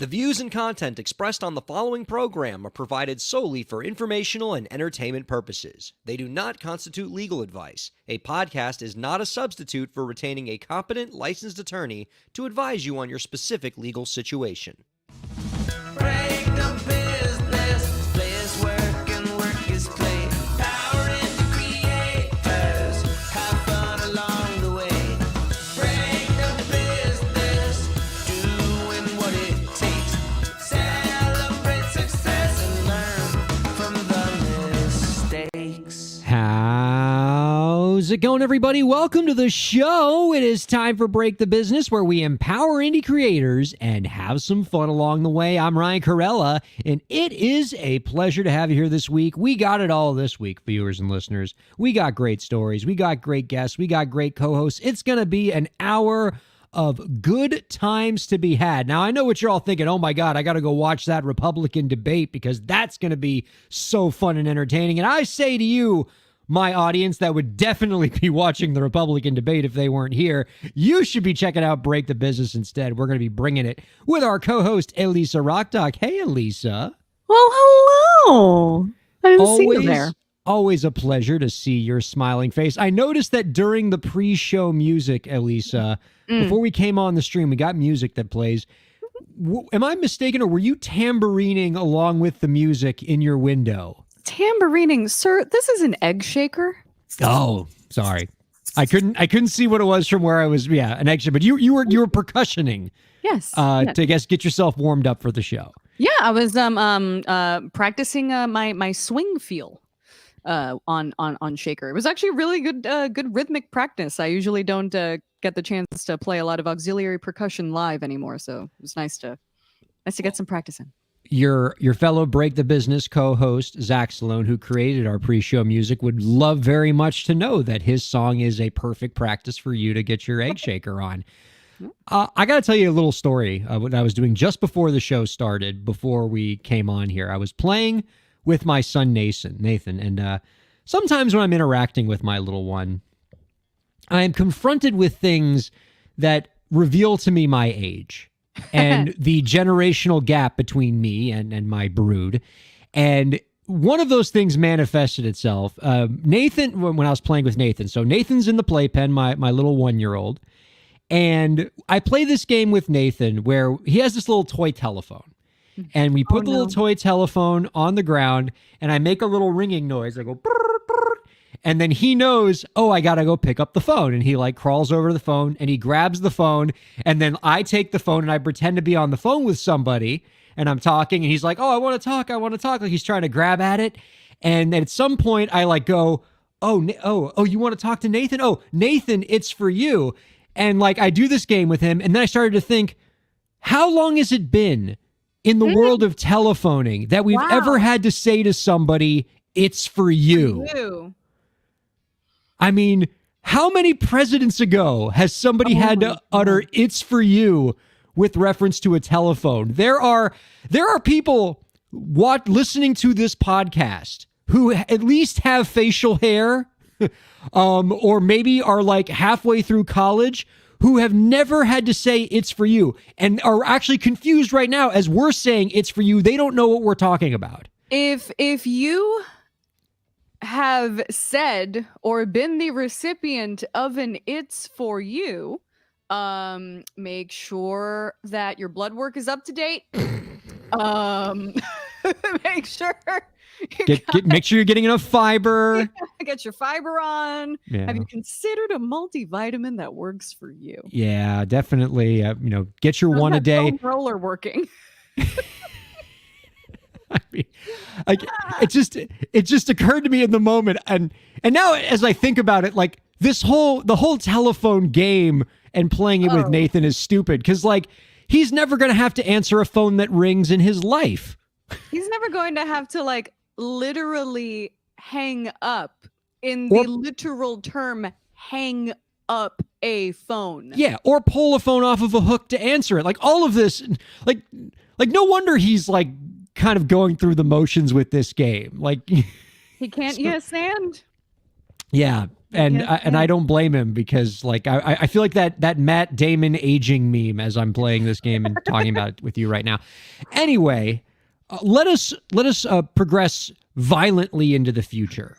The views and content expressed on the following program are provided solely for informational and entertainment purposes. They do not constitute legal advice. A podcast is not a substitute for retaining a competent, licensed attorney to advise you on your specific legal situation. Break the business, place work and work is play. Power into creators, have fun along the way. Break the business, doing what it takes. Celebrate success and learn from the mistakes. How's it going, everybody? Welcome to the show. It is time for Break the Business, where we empower indie creators and have some fun along the way. I'm Ryan Kairalla, and it is a pleasure to have you here this week. We got it all this week, viewers and listeners. We got great stories. We got great guests. We got great co-hosts. It's going to be an hour of good times to be had. Now, I know what you're all thinking. Oh my God, I got to go watch that Republican debate because that's going to be so fun and entertaining. And I say to you, my audience that would definitely be watching the Republican debate if they weren't here, you should be checking out Break the Business instead. We're going to be bringing it with our co-host, Elisa Rockdock. Hey, Elisa. Well, hello. I didn't see you there. Always a pleasure to see your smiling face. I noticed that during the pre-show music, Elisa, before we came on the stream, we got music that plays. Am I mistaken, or were you tamborining along with the music in your window? Tamborining, sir. This is an egg shaker. Oh, sorry. I couldn't see what it was from where I was. Yeah, an egg shaker. But you were percussioning. Yes. To get yourself warmed up for the show. Yeah, I was practicing my swing feel on shaker. It was actually really good rhythmic practice. I usually don't get the chance to play a lot of auxiliary percussion live anymore, so it was nice to get some practice in. Your fellow Break the Business co-host, Zach Stallone, who created our pre-show music, would love very much to know that his song is a perfect practice for you to get your egg shaker on. I got to tell you a little story of what I was doing just before the show started, before we came on here. I was playing with my son, Nathan, and sometimes when I'm interacting with my little one, I am confronted with things that reveal to me my age and the generational gap between me and my brood. And one of those things manifested itself. Nathan, when I was playing with Nathan, so Nathan's in the playpen, my little 1-year-old, and I play this game with Nathan where he has this little toy telephone. And we put the little toy telephone on the ground, and I make a little ringing noise. I go, brrr, brrr, and then he knows, oh, I got to go pick up the phone. And he crawls over to the phone and he grabs the phone. And then I take the phone and I pretend to be on the phone with somebody. And I'm talking and he's like, oh, I want to talk. Like he's trying to grab at it. And then at some point I go, oh, you want to talk to Nathan? Oh, Nathan, it's for you. And I do this game with him. And then I started to think, how long has it been in the world of telephoning that we've ever had to say to somebody, it's for you? I mean, how many presidents ago has somebody had to utter "it's for you" with reference to a telephone? There are people listening to this podcast who at least have facial hair, or maybe are halfway through college, who have never had to say "it's for you" and are actually confused right now as we're saying "it's for you." They don't know what we're talking about. If you have said or been the recipient of an "it's for you," make sure that your blood work is up to date. Make sure make sure you're getting enough fiber. Get your fiber on. Yeah. Have you considered a multivitamin that works for you? Yeah, definitely. Get your one a day. Roller working. I mean, it just occurred to me in the moment, and now as I think about it, the whole telephone game and playing it with Nathan is stupid because he's never going to have to answer a phone that rings in his life. He's never going to have to literally hang up in the literal term hang up a phone. Yeah, or pull a phone off of a hook to answer it. All of this, no wonder he's kind of going through the motions with this game. He can't yes and. Yeah. And I don't blame him because like I feel like that Matt Damon aging meme as I'm playing this game and talking about it with you right now. Anyway, let us progress violently into the future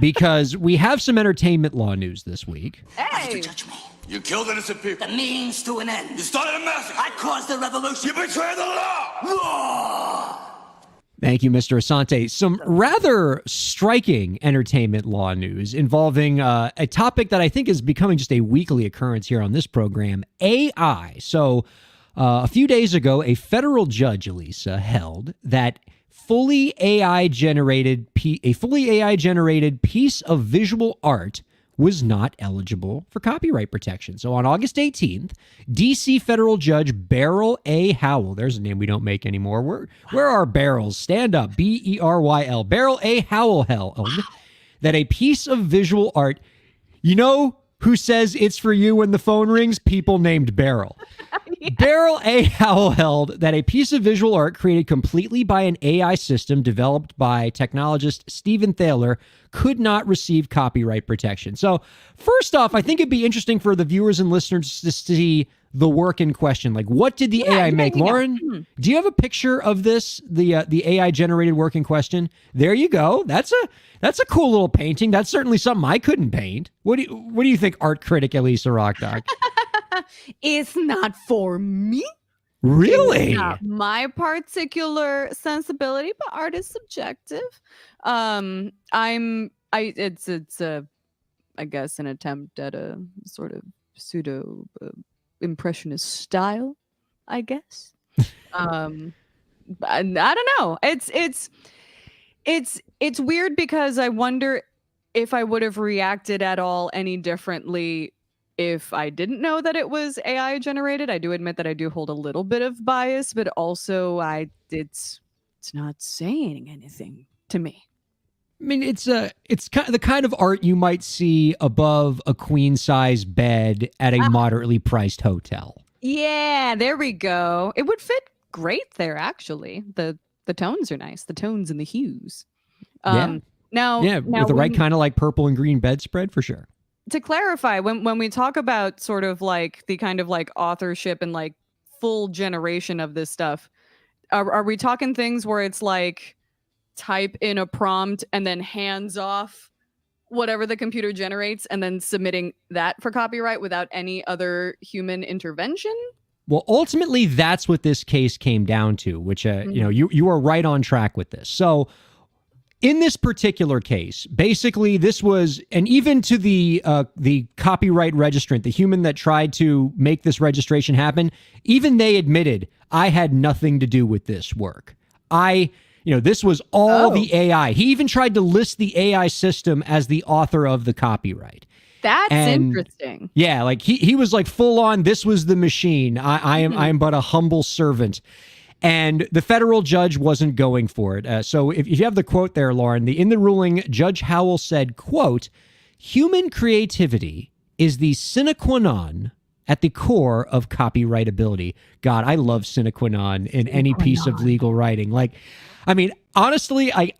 because we have some entertainment law news this week. Hey, Touch me. You killed innocent people. The means to an end. You started a massacre. I caused the revolution. You betrayed the law. Thank you, Mr. Asante. Some rather striking entertainment law news involving a topic that I think is becoming just a weekly occurrence here on this program, AI. So a few days ago, a federal judge, Elisa, held that a fully AI generated piece of visual art was not eligible for copyright protection. So on August 18th, D.C. federal judge Beryl A. Howell, there's a name we don't make anymore. Where are barrels? Stand up. B-E-R-Y-L. Beryl A. Howell held that a piece of visual art, you know who says it's for you when the phone rings? People named Beryl. Beryl A. Howell held that a piece of visual art created completely by an AI system developed by technologist Stephen Thaler could not receive copyright protection. So first off, I think it'd be interesting for the viewers and listeners to see the work in question. Like, what did the AI make? Lauren, do you have a picture of this, the AI generated work in question? There you go. That's a cool little painting. That's certainly something I couldn't paint. What do you think, art critic Elisa Rockdog? it's not for me. Really? It's not my particular sensibility, but art is subjective. It's I guess an attempt at a sort of pseudo impressionist style, I guess. I don't know. It's weird because I wonder if I would have reacted at all any differently if I didn't know that it was AI generated. I do admit that I do hold a little bit of bias, but also it's not saying anything to me. I mean, it's kind of the kind of art you might see above a queen size bed at a moderately priced hotel. Yeah, there we go. It would fit great there, actually. The tones are nice. The tones and the hues. Now, with the right kind of like purple and green bedspread for sure. To clarify, when we talk about sort of like the kind of like authorship and like full generation of this stuff, are we talking things where it's like type in a prompt and then hands off whatever the computer generates and then submitting that for copyright without any other human intervention? Well, ultimately, that's what this case came down to, which, you are right on track with this. So in this particular case, basically this was, and even to the copyright registrant, the human that tried to make this registration happen, even they admitted, I had nothing to do with this work. This was all the AI. He even tried to list the AI system as the author of the copyright. That's interesting. Yeah, like he was like full on, this was the machine. I am but a humble servant. And the federal judge wasn't going for it. So if you have the quote there, Lauren, in the ruling, Judge Howell said, quote, human creativity is the sine qua non at the core of copyrightability. God, I love sine qua non in any piece of legal writing. Like, I mean, honestly, I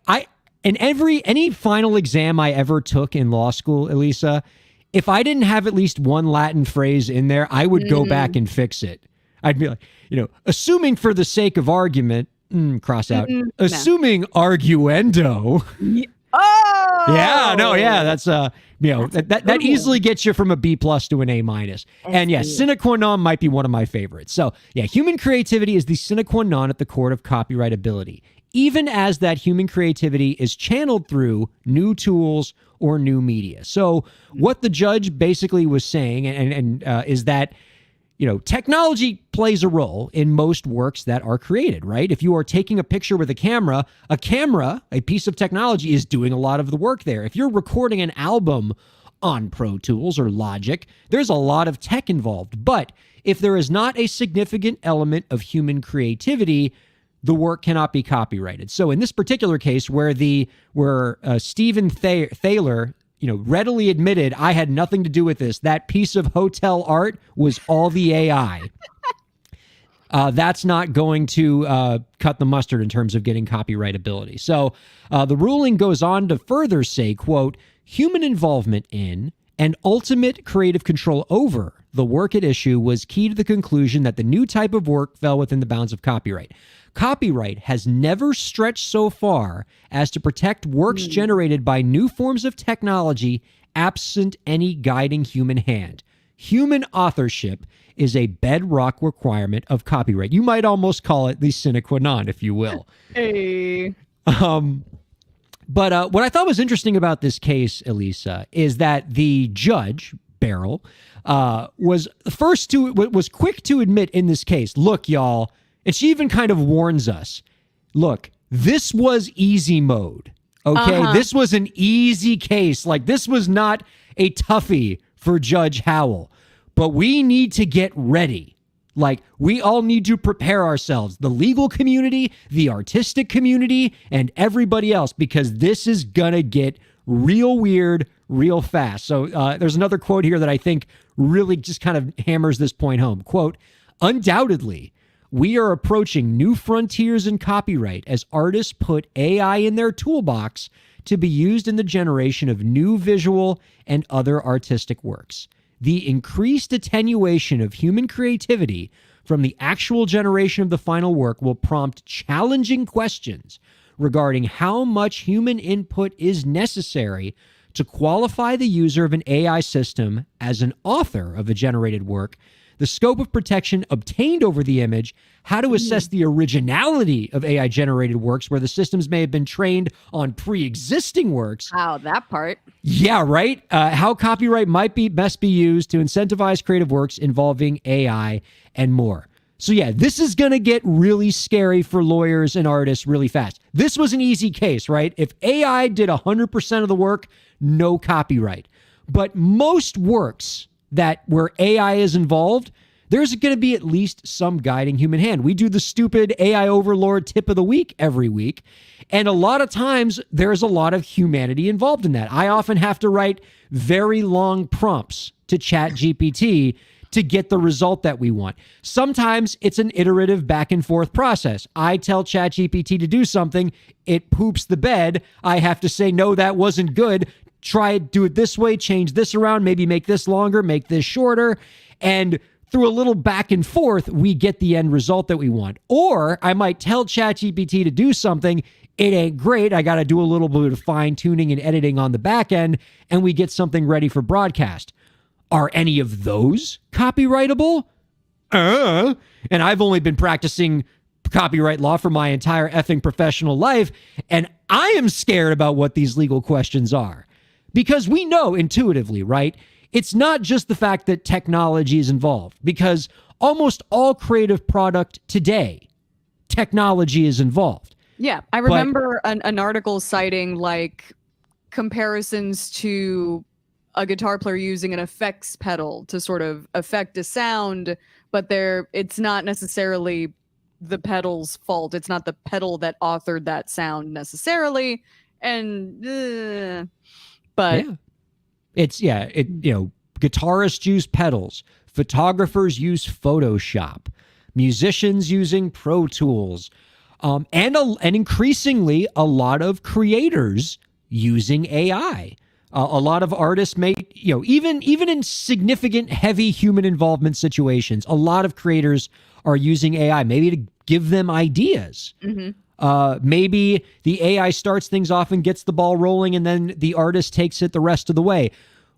in any final exam I ever took in law school, Elisa, if I didn't have at least one Latin phrase in there, I would go back and fix it. I'd be like, assuming for the sake of argument, cross out, assuming arguendo. Oh! Yeah, no, yeah, that's, that easily gets you from a B+ to an A-. And yeah, sine qua non might be one of my favorites. So yeah, human creativity is the sine qua non at the core of copyrightability, even as that human creativity is channeled through new tools or new media. So what the judge basically was saying and is that, technology plays a role in most works that are created, right? If you are taking a picture with a camera, a piece of technology is doing a lot of the work there. If you're recording an album on Pro Tools or Logic, there's a lot of tech involved. But if there is not a significant element of human creativity, the work cannot be copyrighted. So in this particular case, where Stephen Thaler, readily admitted, I had nothing to do with this, that piece of hotel art was all the AI. that's not going to cut the mustard in terms of getting copyrightability. So the ruling goes on to further say, quote, human involvement in and ultimate creative control over the work at issue was key to the conclusion that the new type of work fell within the bounds of copyright. Copyright has never stretched so far as to protect works generated by new forms of technology absent any guiding human hand. Human authorship is a bedrock requirement of copyright. You might almost call it the sine qua non, if you will. Hey. But what I thought was interesting about this case, Elisa, is that the judge, Beryl, was quick to admit in this case, look, y'all, and she even kind of warns us, look, this was easy mode. Okay, This was an easy case. Like, this was not a toughie for Judge Howell, but we need to get ready. Like, we all need to prepare ourselves, the legal community, the artistic community, and everybody else, because this is going to get real weird real fast. So there's another quote here that I think really just kind of hammers this point home. Quote, undoubtedly, we are approaching new frontiers in copyright as artists put AI in their toolbox to be used in the generation of new visual and other artistic works. The increased attenuation of human creativity from the actual generation of the final work will prompt challenging questions regarding how much human input is necessary to qualify the user of an AI system as an author of a generated work, the scope of protection obtained over the image, how to assess the originality of AI-generated works where the systems may have been trained on pre-existing works. Wow, that part. Yeah, right? How copyright might best be used to incentivize creative works involving AI and more. So yeah, this is going to get really scary for lawyers and artists really fast. This was an easy case, right? If AI did 100% of the work, no copyright. But most works where AI is involved, there's going to be at least some guiding human hand. We do the stupid AI overlord tip of the week every week. And a lot of times there's a lot of humanity involved in that. I often have to write very long prompts to ChatGPT to get the result that we want. Sometimes it's an iterative back and forth process. I tell ChatGPT to do something, it poops the bed. I have to say, no, that wasn't good. Try it, do it this way, change this around, maybe make this longer, make this shorter. And through a little back and forth, we get the end result that we want. Or I might tell ChatGPT to do something. It ain't great. I got to do a little bit of fine tuning and editing on the back end, and we get something ready for broadcast. Are any of those copyrightable? And I've only been practicing copyright law for my entire effing professional life, and I am scared about what these legal questions are. Because we know intuitively, right? It's not just the fact that technology is involved, because almost all creative product today, technology is involved. Yeah, I remember an article citing like comparisons to a guitar player using an effects pedal to sort of affect a sound, but it's not necessarily the pedal's fault. It's not the pedal that authored that sound necessarily. And but guitarists use pedals, photographers use Photoshop, musicians using Pro Tools, and increasingly a lot of creators using AI. A lot of artists even in significant heavy human involvement situations, a lot of creators are using AI maybe to give them ideas. Maybe the AI starts things off and gets the ball rolling, and then the artist takes it the rest of the way.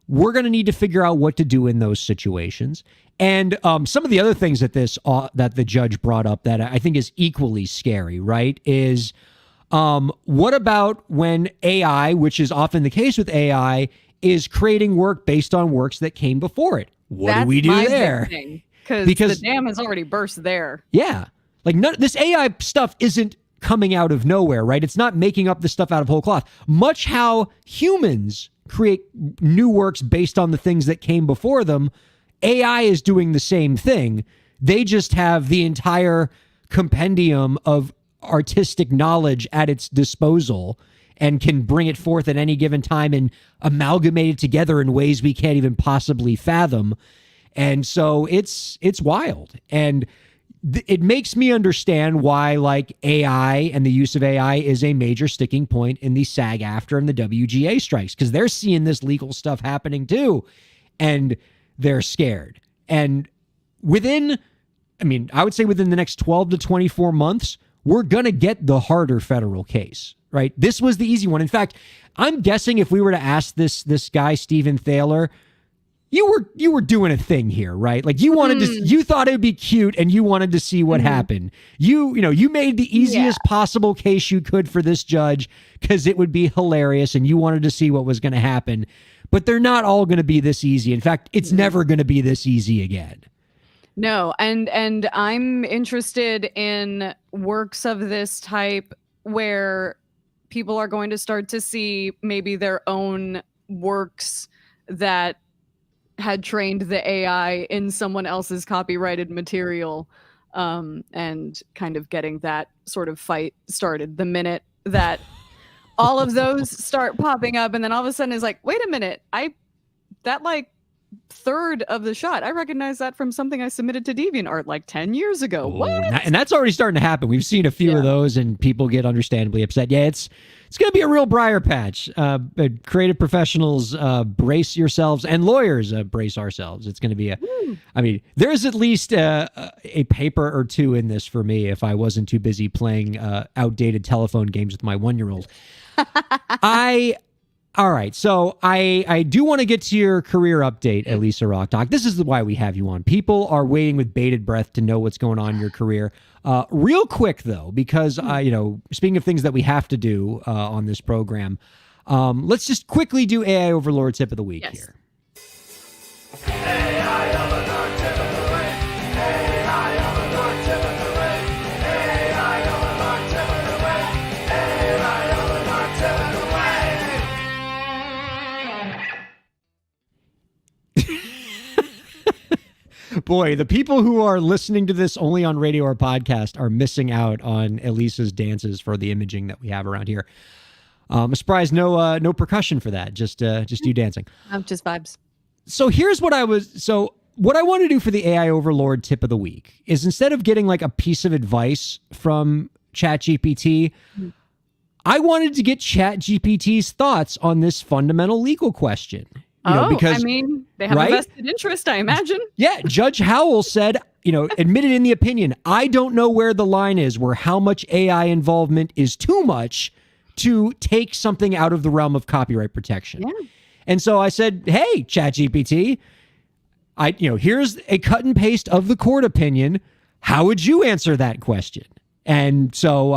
We're going to need to figure out what to do in those situations. And some of the other things that the judge brought up that I think is equally scary, right, is what about when AI, which is often the case with AI, is creating work based on works that came before it? What do we do there? Because the dam has already burst there. Yeah. Like this AI stuff isn't coming out of nowhere, right? It's not making up the stuff out of whole cloth. Much how humans create new works based on the things that came before them, AI is doing the same thing. They just have the entire compendium of artistic knowledge at its disposal and can bring it forth at any given time and amalgamate it together in ways we can't even possibly fathom. And so it's wild. And it makes me understand why like AI and the use of AI is a major sticking point in the SAG-AFTRA and the WGA strikes, because they're seeing this legal stuff happening too, and they're scared. And I would say within the next 12 to 24 months, we're going to get the harder federal case, right? This was the easy one. In fact, I'm guessing if we were to ask this guy, Stephen Thaler, you were doing a thing here, right? Like you wanted to, you thought it would be cute and you wanted to see what happened. You made the easiest possible case you could for this judge because it would be hilarious and you wanted to see what was going to happen. But they're not all going to be this easy. In fact, it's never going to be this easy again. No, and I'm interested in works of this type where people are going to start to see maybe their own works that had trained the AI in someone else's copyrighted material, and kind of getting that sort of fight started the minute that all of those start popping up, and then all of a sudden it's like, wait a minute, that like third of the shot, I recognize that from something I submitted to DeviantArt like 10 years ago. What? And that's already starting to happen. We've seen a few of those and people get understandably upset. Yeah, it's going to be a real briar patch. Creative professionals, brace yourselves, and lawyers, brace ourselves. It's going to be there's at least a paper or two in this for me if I wasn't too busy playing outdated telephone games with my 1-year-old. All right, so I do want to get to your career update, Elisa Rockdock. This is why we have you on. People are waiting with bated breath to know what's going on in your career. Real quick, though, because, speaking of things that we have to do on this program, let's just quickly do AI Overlord Tip of the Week here. AI Overlord Tip of the Week. AI Overlord Tip of the Week. AI Overlord Tip of the Week. AI Overlord Tip of the Week. Boy, the people who are listening to this only on radio or podcast are missing out on Elisa's dances for the imaging that we have around here. I'm surprised no percussion for that. Just you dancing. Just vibes. So here's what I want to do for the AI Overlord Tip of the Week is, instead of getting like a piece of advice from ChatGPT, I wanted to get ChatGPT's thoughts on this fundamental legal question. Because they have a vested interest, I imagine. Yeah, Judge Howell said, admitted in the opinion, I don't know where the line is where how much AI involvement is too much to take something out of the realm of copyright protection. Yeah. And so I said, hey, ChatGPT, here's a cut and paste of the court opinion. How would you answer that question? And so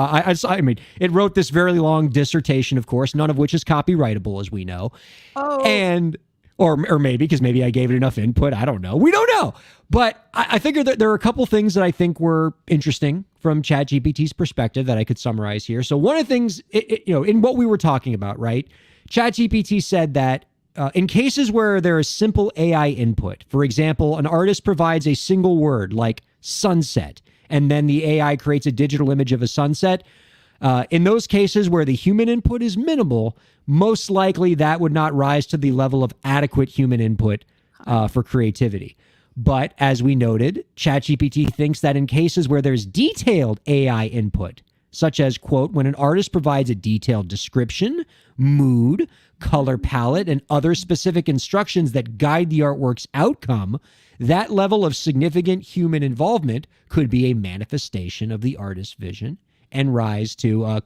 it wrote this very long dissertation, of course, none of which is copyrightable, as we know. Oh. And or maybe because maybe I gave it enough input. I don't know. We don't know. But I figured that there are a couple things that I think were interesting from ChatGPT's perspective that I could summarize here. So one of the things, in what we were talking about, right? ChatGPT said that in cases where there is simple AI input, for example, an artist provides a single word like sunset, and then the AI creates a digital image of a sunset. In those cases where the human input is minimal, most likely that would not rise to the level of adequate human input for creativity. But as we noted, ChatGPT thinks that in cases where there's detailed AI input, such as, quote, when an artist provides a detailed description, mood, color palette, and other specific instructions that guide the artwork's outcome, that level of significant human involvement could be a manifestation of the artist's vision and rise to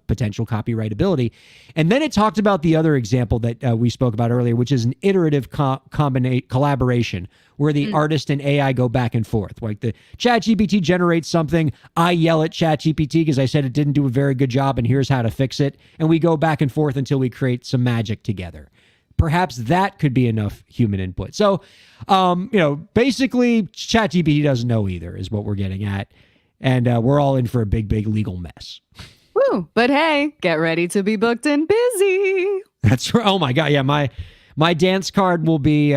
potential copyrightability. And then it talked about the other example that we spoke about earlier, which is an iterative collaboration where the artist and AI go back and forth. Like the ChatGPT generates something, I yell at ChatGPT because I said it didn't do a very good job and here's how to fix it. And we go back and forth until we create some magic together. Perhaps that could be enough human input. So, basically ChatGPT doesn't know either is what we're getting at. And we're all in for a big, big legal mess. Woo! But hey, get ready to be booked and busy. That's right. Oh my God! Yeah, my dance card will be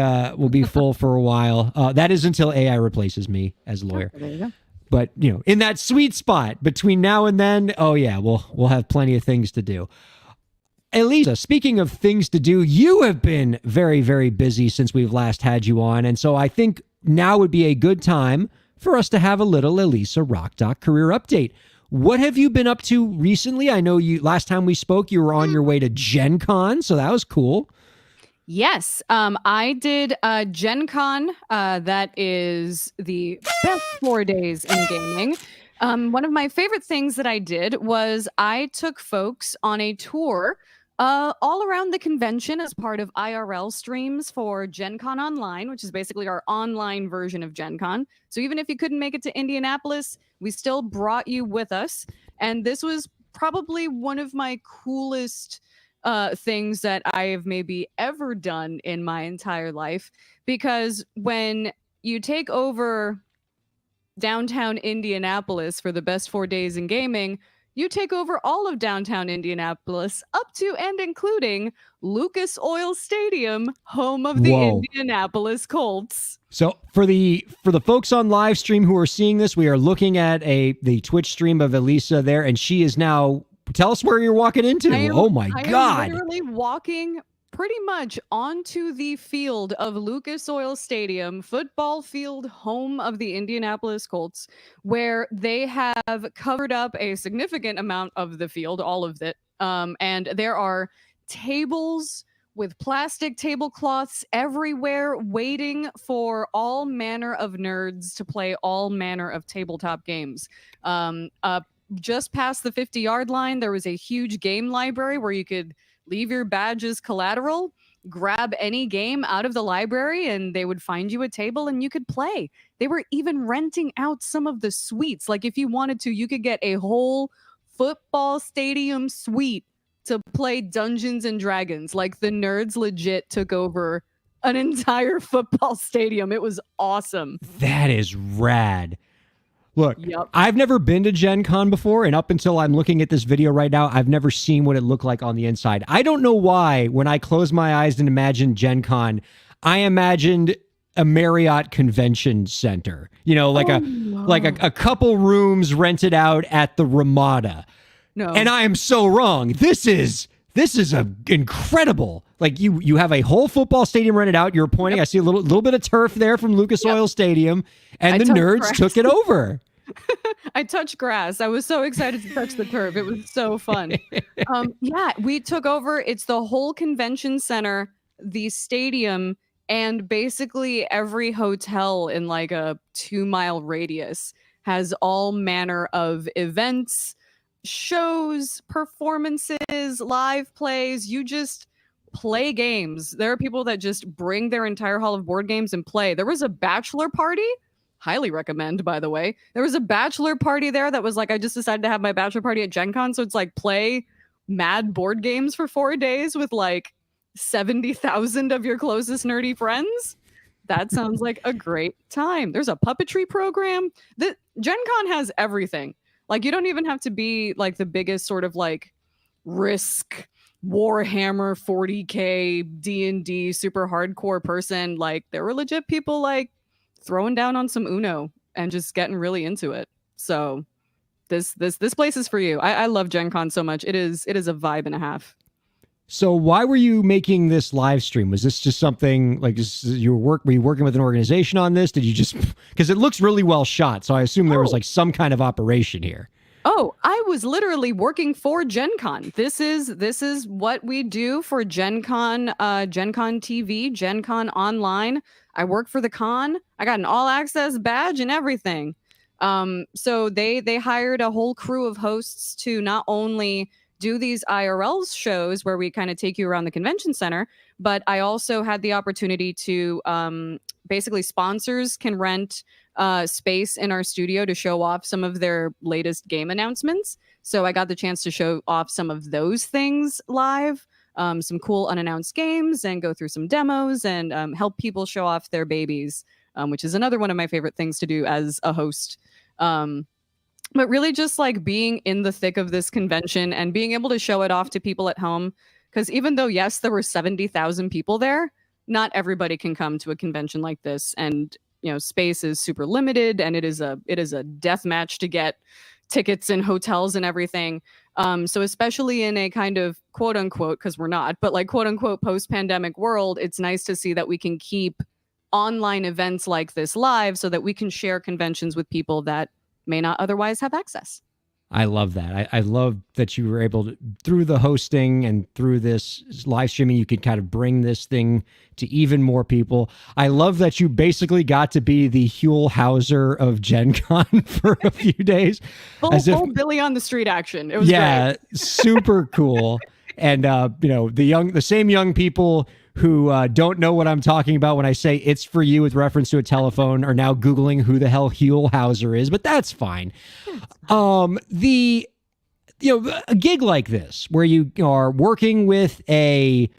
full for a while. That is until AI replaces me as a lawyer. There you go. But in that sweet spot between now and then, oh yeah, we'll have plenty of things to do. Elisa, speaking of things to do, you have been very, very busy since we've last had you on, and so I think now would be a good time for us to have a little Elisa Rock Doc career update. What have you been up to recently? I know you last time we spoke, you were on your way to Gen Con, so that was cool. Yes, I did Gen Con. That is the best 4 days in gaming. One of my favorite things that I did was I took folks on a tour all around the convention as part of IRL streams for Gen Con Online, which is basically our online version of Gen Con. So even if you couldn't make it to Indianapolis, we still brought you with us. And this was probably one of my coolest things that I have maybe ever done in my entire life, because when you take over downtown Indianapolis for the best 4 days in gaming, you take over all of downtown Indianapolis up to and including Lucas Oil Stadium, home of the Whoa. Indianapolis Colts. So for the folks on live stream who are seeing this, we are looking at the Twitch stream of Elisa there, and she is now. Tell us where you're walking into. Oh my I God. am literally walking pretty much onto the field of Lucas Oil Stadium, football field, home of the Indianapolis Colts, where they have covered up a significant amount of the field, all of it. And there are tables with plastic tablecloths everywhere waiting for all manner of nerds to play all manner of tabletop games. Just past the 50-yard line, there was a huge game library where you could leave your badge as collateral, grab any game out of the library, and they would find you a table and you could play. They were even renting out some of the suites. Like if you wanted to, you could get a whole football stadium suite to play Dungeons and Dragons. Like the nerds legit took over an entire football stadium. It was awesome. That is rad. Look, Yep. I've never been to Gen Con before, and up until I'm looking at this video right now, I've never seen what it looked like on the inside. I don't know why, when I close my eyes and imagine Gen Con, I imagined a Marriott Convention Center. You know, like a couple rooms rented out at the Ramada. No. And I am so wrong. This is a incredible. Like you have a whole football stadium rented out. You're pointing. Yep. I see a little bit of turf there from Lucas Oil Stadium, and I the touched nerds grass. took it over. I touched grass. I was so excited to touch the turf. It was so fun. Yeah, we took over. It's the whole convention center, the stadium, and basically every hotel in like a 2-mile radius has all manner of events, shows, performances, live plays. You just play games. There are people that just bring their entire hall of board games and play. There was a bachelor party. Highly recommend, by the way. There was a bachelor party there that was like, I just decided to have my bachelor party at Gen Con. So it's like play mad board games for 4 days with like 70,000 of your closest nerdy friends. That sounds like a great time. There's a puppetry program. The Gen Con has everything. Like you don't even have to be like the biggest sort of like Risk, Warhammer 40K, D&D super hardcore person. Like there were legit people like throwing down on some Uno and just getting really into it. So this place is for you. I love Gen Con so much. It is a vibe and a half. So why were you making this live stream? Was this just something like were you working with an organization on this? Did you just, because it looks really well shot. So I assume there was like some kind of operation here. Oh, I was literally working for Gen Con. This is what we do for Gen Con TV, Gen Con Online. I work for the con. I got an all access badge and everything. So they hired a whole crew of hosts to not only do these IRL shows where we kind of take you around the convention center, but I also had the opportunity to basically sponsors can rent space in our studio to show off some of their latest game announcements. So I got the chance to show off some of those things live, some cool unannounced games, and go through some demos and help people show off their babies, which is another one of my favorite things to do as a host. But really just like being in the thick of this convention and being able to show it off to people at home. Because even though, yes, there were 70,000 people there, not everybody can come to a convention like this. And, you know, space is super limited, and it is a death match to get tickets and hotels and everything. So especially in a kind of quote unquote, because we're not, but like quote unquote post-pandemic world, it's nice to see that we can keep online events like this live so that we can share conventions with people that may not otherwise have access. I love that. I love that you were able to, through the hosting and through this live streaming, you could kind of bring this thing to even more people. I love that you basically got to be the Huell Hauser of Gen Con for a few days. Full Billy on the street action. It was great. Super cool. And, the same young people who don't know what I'm talking about when I say it's for you with reference to a telephone are now Googling who the hell Huell Hauser is, but that's fine. A gig like this where you are working with a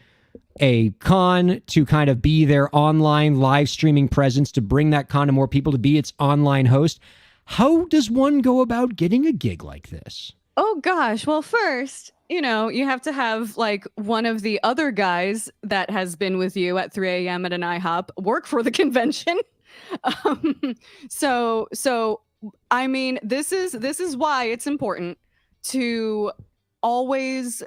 con to kind of be their online live streaming presence, to bring that con to more people, to be its online host. How does one go about getting a gig like this? Oh gosh. Well, first, you have to have like one of the other guys that has been with you at 3 a.m. at an IHOP work for the convention. So I mean, this is why it's important to always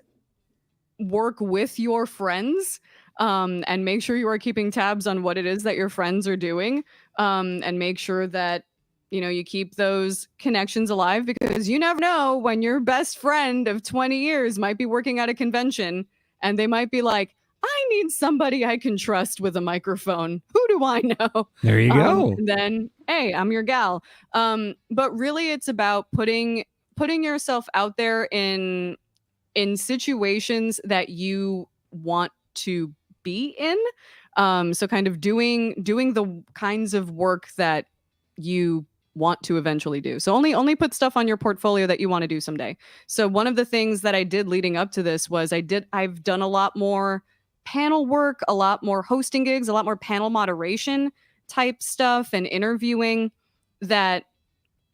work with your friends, and make sure you are keeping tabs on what it is that your friends are doing, and make sure that you keep those connections alive, because you never know when your best friend of 20 years might be working at a convention and they might be like, I need somebody I can trust with a microphone. Who do I know? There you go. And then, hey, I'm your gal. But really it's about putting yourself out there in situations that you want to be in. So kind of doing the kinds of work that you want to eventually do. So only put stuff on your portfolio that you want to do someday. So one of the things that I did leading up to this was I've done a lot more panel work, a lot more hosting gigs, a lot more panel moderation type stuff and interviewing that.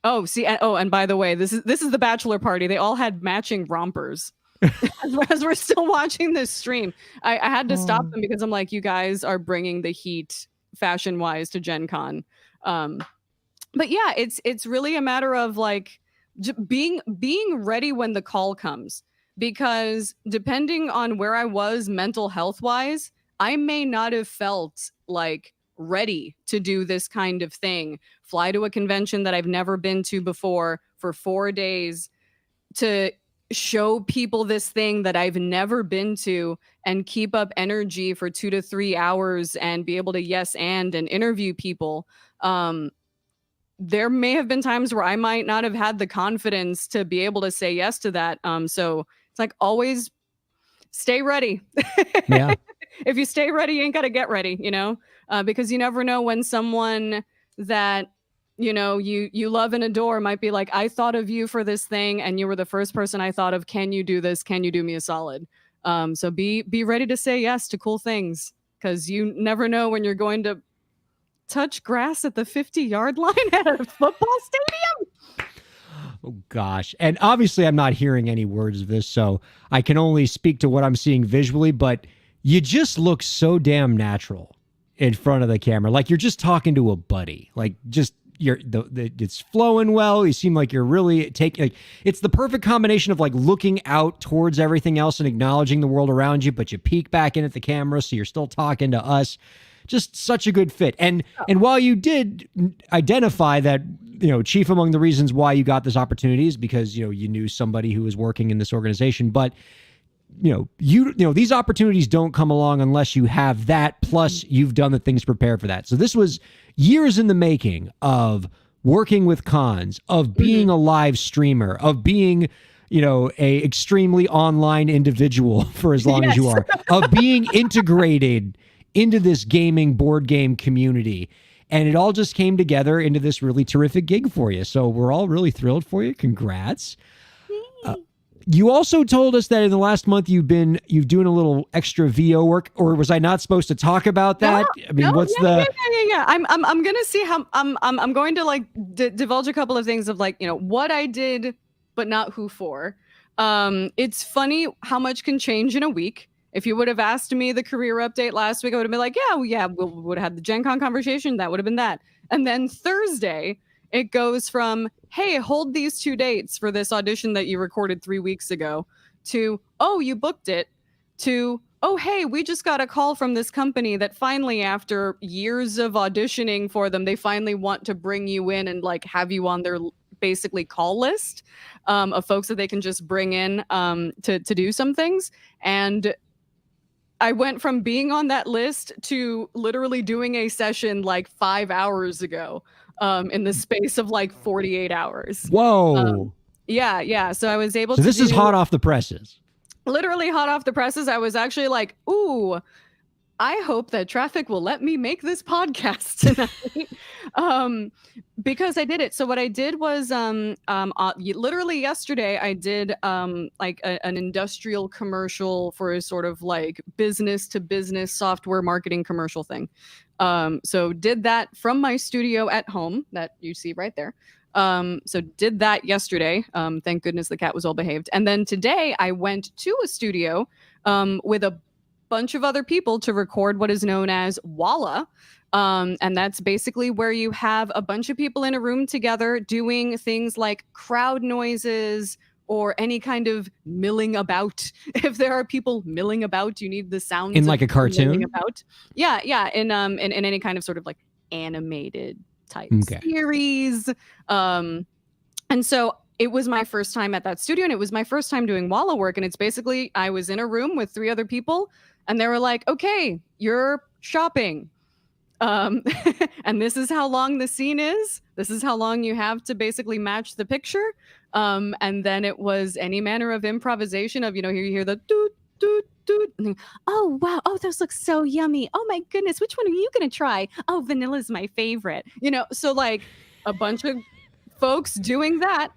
And by the way, this is the bachelor party. They all had matching rompers. As we're still watching this stream, I had to stop them because I'm like, you guys are bringing the heat fashion wise to Gen Con. But yeah, it's really a matter of like being ready when the call comes, because depending on where I was mental health wise, I may not have felt like ready to do this kind of thing. Fly to a convention that I've never been to before for 4 days to show people this thing that I've never been to and keep up energy for 2 to 3 hours and be able to yes and interview people. There may have been times where I might not have had the confidence to be able to say yes to that. So it's like, always stay ready. Yeah. If you stay ready, you ain't got to get ready, because you never know when someone that, you love and adore might be like, I thought of you for this thing and you were the first person I thought of. Can you do this? Can you do me a solid? So be ready to say yes to cool things, because you never know when you're going to touch grass at the 50-yard line at a football stadium. Oh, gosh. And obviously, I'm not hearing any words of this, so I can only speak to what I'm seeing visually, but you just look so damn natural in front of the camera. Like you're just talking to a buddy. Like just it's flowing well. You seem like you're really it's the perfect combination of like looking out towards everything else and acknowledging the world around you, but you peek back in at the camera, so you're still talking to us. Just such a good fit. And while you did identify that, chief among the reasons why you got this opportunity is because, you knew somebody who was working in this organization, but these opportunities don't come along unless you have that, plus you've done the things to prepare for that. So this was years in the making of working with cons, of being a live streamer, of being, a extremely online individual for as long as you are, of being integrated into this board game community. And it all just came together into this really terrific gig for you. So we're all really thrilled for you. Congrats. You also told us that in the last month you've doing a little extra VO work, or was I not supposed to talk about that? Yeah. I'm gonna see how I'm going to like divulge a couple of things of like, what I did, but not who for. It's funny how much can change in a week. If you would have asked me the career update last week, I would have been like, we would have had the Gen Con conversation. That would have been that. And then Thursday, it goes from, hey, hold these 2 dates for this audition that you recorded 3 weeks ago, to, oh, you booked it, to, oh, hey, we just got a call from this company that finally, after years of auditioning for them, they finally want to bring you in and like have you on their basically call list of folks that they can just bring in to do some things. And I went from being on that list to literally doing a session like 5 hours ago in the space of like 48 hours. Whoa. Yeah. So I was able So to this is do- hot off the presses. literally hot off the presses. I was actually like, ooh, I hope that traffic will let me make this podcast tonight. Because I did it. So what I did was literally yesterday I did like an industrial commercial for a sort of like business to business software marketing commercial thing. So did that from my studio at home that you see right there. So did that yesterday. Thank goodness the cat was all behaved. And then today I went to a studio with a bunch of other people to record what is known as Walla. And that's basically where you have a bunch of people in a room together doing things like crowd noises or any kind of milling about. If there are people milling about, you need the sounds In of like a people milling cartoon? about. Yeah. In any kind of sort of like animated type Okay. series. And so it was my first time at that studio, and it was my first time doing Walla work. And it's basically, I was in a room with 3 other people, and they were like, okay, you're shopping. And this is how long the scene is. This is how long you have to basically match the picture. And then it was any manner of improvisation of, here you hear the doot, doot, doot. And then, oh, wow. Oh, those look so yummy. Oh, my goodness. Which one are you going to try? Oh, vanilla's my favorite. So like a bunch of folks doing that.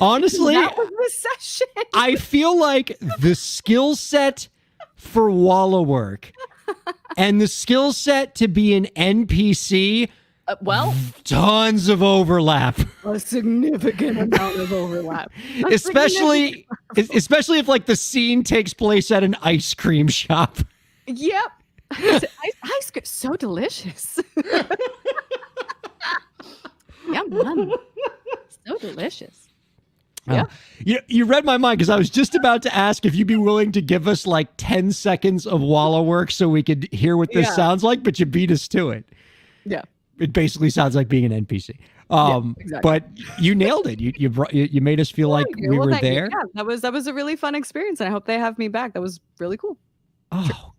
Honestly, that was the session. I feel like the skill set for Walla work and the skill set to be an NPC, Well, tons of overlap. a significant amount of overlap. especially if like the scene takes place at an ice cream shop. Yep. Ice cream, so delicious. Yum. So delicious. Yeah. You read my mind because I was just about to ask if you'd be willing to give us like 10 seconds of Walla work so we could hear what this Yeah. sounds like, but you beat us to it. Yeah. It basically sounds like being an NPC. Exactly. But you nailed it. You made us feel like Thank you. we Well, were thank you. there. Yeah, that was a really fun experience, and I hope they have me back. That was really cool. Oh,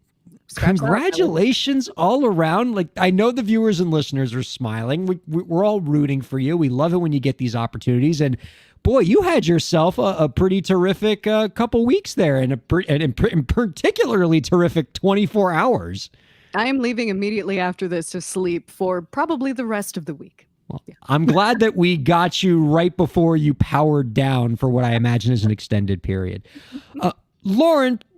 Scratch that. congratulations all around. Like, I know the viewers and listeners are smiling. We're all rooting for you. We love it when you get these opportunities. And boy, you had yourself a pretty terrific couple weeks there, and and particularly terrific 24 hours. I am leaving immediately after this to sleep for probably the rest of the week. Well, I'm glad that we got you right before you powered down for what I imagine is an extended period.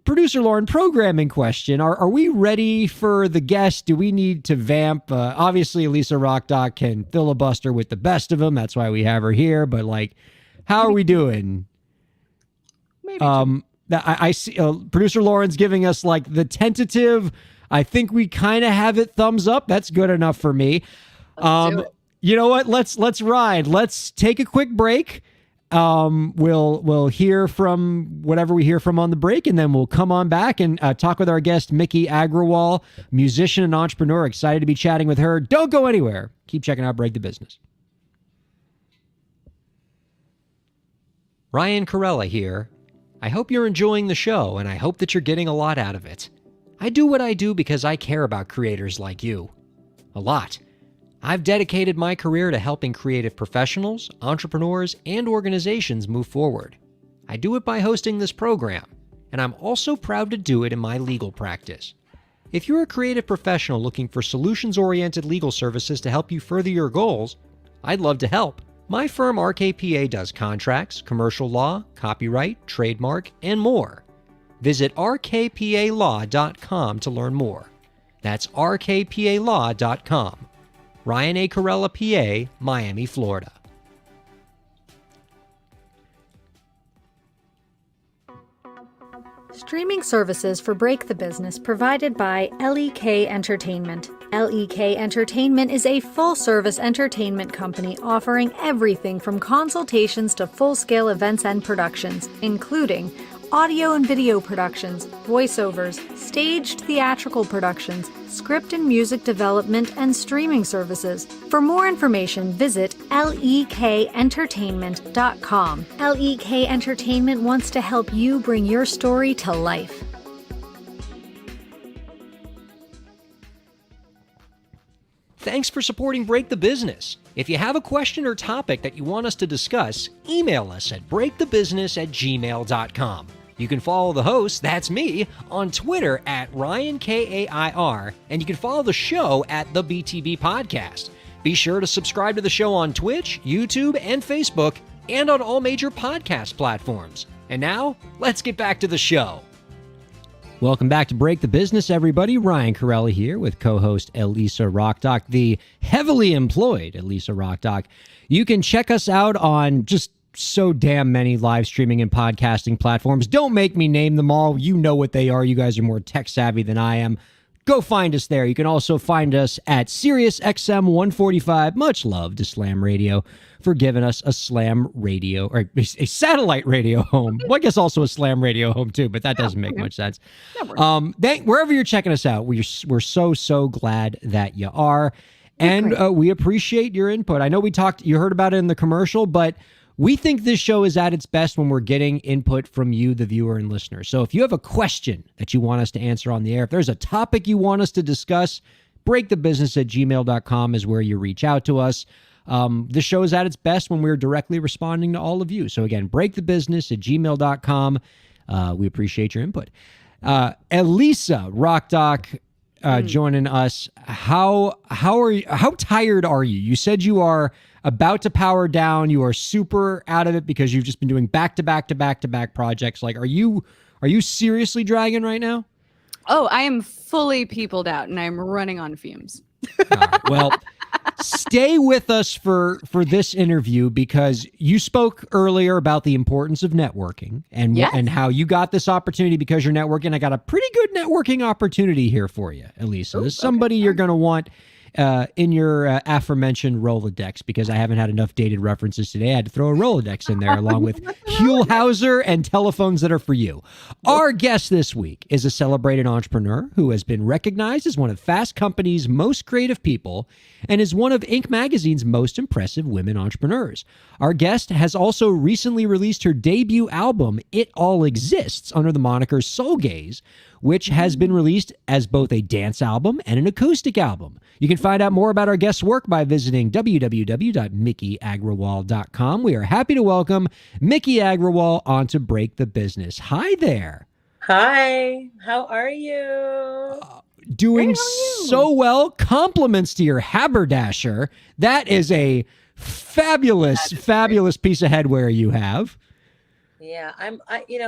Producer Lauren, programming question. Are we ready for the guest? Do we need to vamp? Obviously, Lisa Rockdock can filibuster with the best of them. That's why we have her here. But like, how are we doing? Maybe. I see producer Lauren's giving us like the tentative. I think we kind of have it thumbs up. That's good enough for me. Let's do it. You know what? Let's ride. Let's take a quick break. We'll hear from whatever we hear from on the break, and then we'll come on back and talk with our guest, Mickey Agrawal, musician and entrepreneur. Excited to be chatting with her. Don't go anywhere. Keep checking out Break the Business. Ryan Kairalla here. I hope you're enjoying the show, and I hope that you're getting a lot out of it. I do what I do because I care about creators like you. A lot. I've dedicated my career to helping creative professionals, entrepreneurs, and organizations move forward. I do it by hosting this program, and I'm also proud to do it in my legal practice. If you're a creative professional looking for solutions-oriented legal services to help you further your goals, I'd love to help. My firm RKPA does contracts, commercial law, copyright, trademark, and more. Visit rkpalaw.com to learn more. That's rkpalaw.com. Ryan A. Kairalla, PA, Miami, Florida. Streaming services for Break the Business provided by LEK Entertainment. LEK Entertainment is a full-service entertainment company offering everything from consultations to full-scale events and productions, including audio and video productions, voiceovers, staged theatrical productions, script and music development, and streaming services. For more information, visit lekentertainment.com. LEK Entertainment wants to help you bring your story to life. Thanks for supporting Break the Business. If you have a question or topic that you want us to discuss, email us at breakthebusiness@gmail.com. You can follow the host, that's me, on Twitter at Ryan Kair, and you can follow the show at the BTB Podcast. Be sure to subscribe to the show on Twitch, YouTube, and Facebook, and on all major podcast platforms. And now, let's get back to the show. Welcome back to Break the Business, everybody. Ryan Kairalla here with co-host Elisa Rockdock, the heavily employed Elisa Rockdock. You can check us out on just so damn many live streaming and podcasting platforms. Don't make me name them all. You know what they are. You guys are more tech savvy than I am. Go find us there. You can also find us at Sirius XM 145. Much love to Slam Radio for giving us a Slam Radio, or a satellite radio home. Well, I guess also a Slam Radio home too, but that doesn't make much sense. Wherever you're checking us out, we're so glad that you are. And we appreciate your input. I know you heard about it in the commercial, but we think this show is at its best when we're getting input from you, the viewer and listener. So if you have a question that you want us to answer on the air, if there's a topic you want us to discuss, breakthebusiness@gmail.com is where you reach out to us. The show is at its best when we're directly responding to all of you. So again, breakthebusiness@gmail.com. We appreciate your input. Elisa Rockdock joining us. How tired are you? You said you are about to power down. You are super out of it because you've just been doing back-to-back projects. Like, are you seriously dragging right now? Oh, I am fully peopled out and I'm running on fumes. All right. Well, stay with us for this interview because you spoke earlier about the importance of networking and and how you got this opportunity because you're networking. I got a pretty good networking opportunity here for you, Elisa. There's somebody you're going to want in your aforementioned Rolodex because I haven't had enough dated references today. I had to throw a Rolodex in there along with Huelhauser and telephones that are for you. Our guest this week is a celebrated entrepreneur who has been recognized as one of Fast Company's most creative people and is one of Inc. magazine's most impressive women entrepreneurs. Our guest has also recently released her debut album, It All Exists, under the moniker Soul Gaze, which has been released as both a dance album and an acoustic album. You can find out more about our guest's work by visiting www.mickeyagrawal.com. We are happy to welcome Mickey Agrawal onto Break the Business. Hi there. Hi, how are you? Doing so well. Compliments to your haberdasher. That is a fabulous piece of headwear you have. Yeah,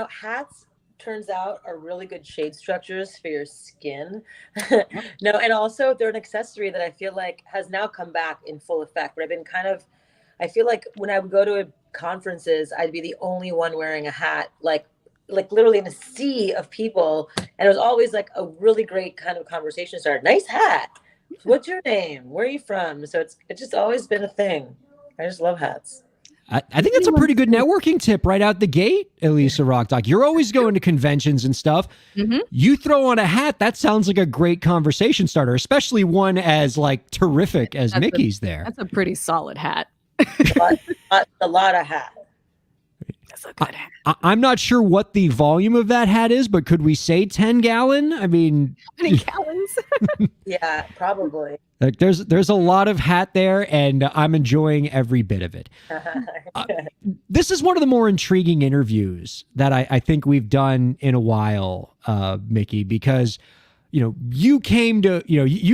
hats turns out are really good shade structures for your skin. No, and also they're an accessory that I feel like has now come back in full effect. But I feel like when I would go to conferences, I'd be the only one wearing a hat, like literally in a sea of people. And it was always like a really great kind of conversation starter. Nice hat. What's your name? Where are you from? So it's just always been a thing. I just love hats. I think that's a pretty good networking tip right out the gate, Elisa Rockdock. You're always going to conventions and stuff. Mm-hmm. You throw on a hat, that sounds like a great conversation starter, especially one as terrific as Mickey's there. That's a pretty solid hat. A lot of hat. That's a good hat. I'm not sure what the volume of that hat is, but could we say 10 gallon? I mean, how many gallons? Yeah, probably. There's a lot of hat there, and I'm enjoying every bit of it. This is one of the more intriguing interviews that I think we've done in a while, Mickey, because you've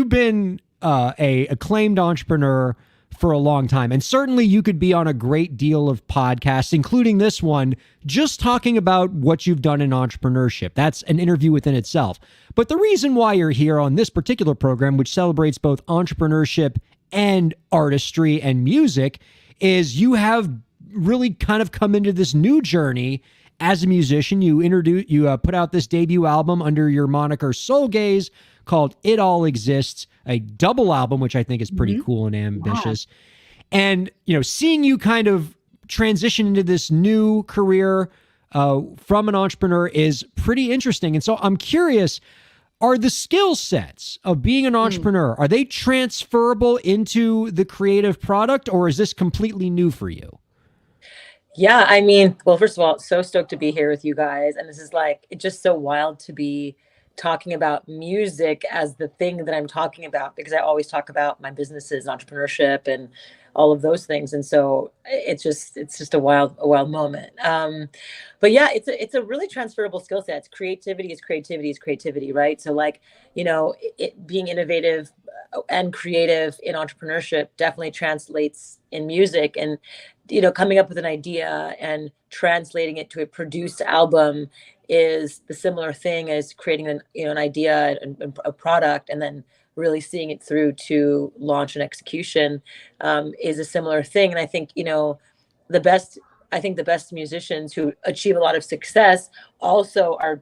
been a acclaimed entrepreneur for a long time. And certainly you could be on a great deal of podcasts, including this one, just talking about what you've done in entrepreneurship. That's an interview within itself. But the reason why you're here on this particular program, which celebrates both entrepreneurship and artistry and music, is you have really kind of come into this new journey as a musician. You put out this debut album under your moniker Soul Gaze called It All Exists, a double album, which I think is pretty cool and ambitious. Wow. And, seeing you kind of transition into this new career from an entrepreneur is pretty interesting. And so I'm curious, are the skill sets of being an entrepreneur, are they transferable into the creative product, or is this completely new for you? Yeah, I mean, well, first of all, so stoked to be here with you guys. And this is like, it's just so wild to be talking about music as the thing that I'm talking about, because I always talk about my businesses, entrepreneurship, and all of those things. And so it's just a wild moment. But yeah, it's a really transferable skill set. It's creativity is creativity is creativity, right? So like, being innovative and creative in entrepreneurship definitely translates in music. And coming up with an idea and translating it to a produced album is the similar thing as creating an idea and a product, and then really seeing it through to launch and execution is a similar thing. And I think the best the best musicians who achieve a lot of success also are